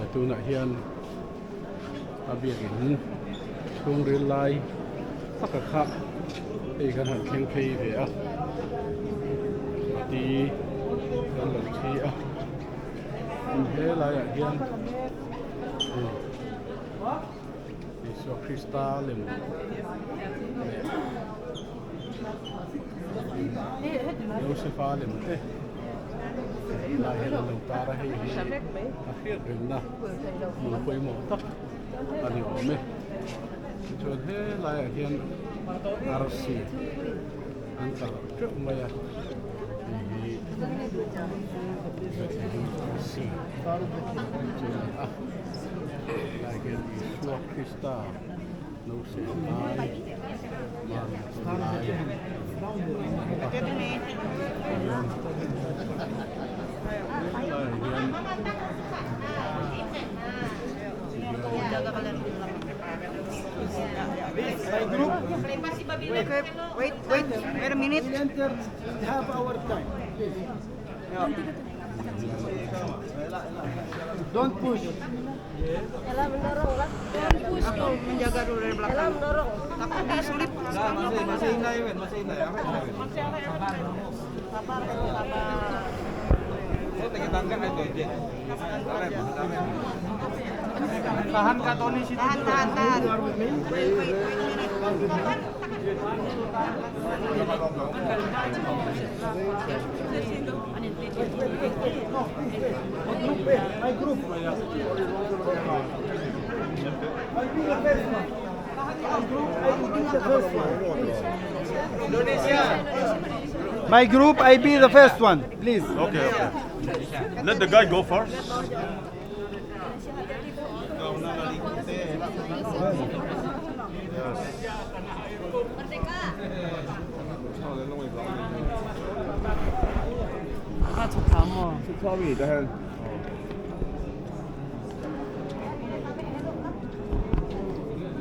tu nak hian abiakin chung ril lai taka kha ei kan han kheng phei ve a ti kan lo thi a he lai a hian Yesus Kristus lem Josefa lem te lai he lo tara he a khiat rin na mo poi mo tak ani ome chon he lai a hian arsi an ta tru maya si lai hian Yesus Kristus no se lai man lai My group. Wait a minute. We enter half our time. Don't push. Ella mendorong lah. Aku menjaga dulu dari belakang. Ella mendorong. Takut diselip. Masih indah ya, masih indah ya. Sabar. Saya pengen tangga aja. Tahan Kak Tony situ. Tahan. Wait. My group. I'll be the first one. My group, I be the first one, please. Okay. Let the guy go first. 아 좋다 뭐. 처음이 일단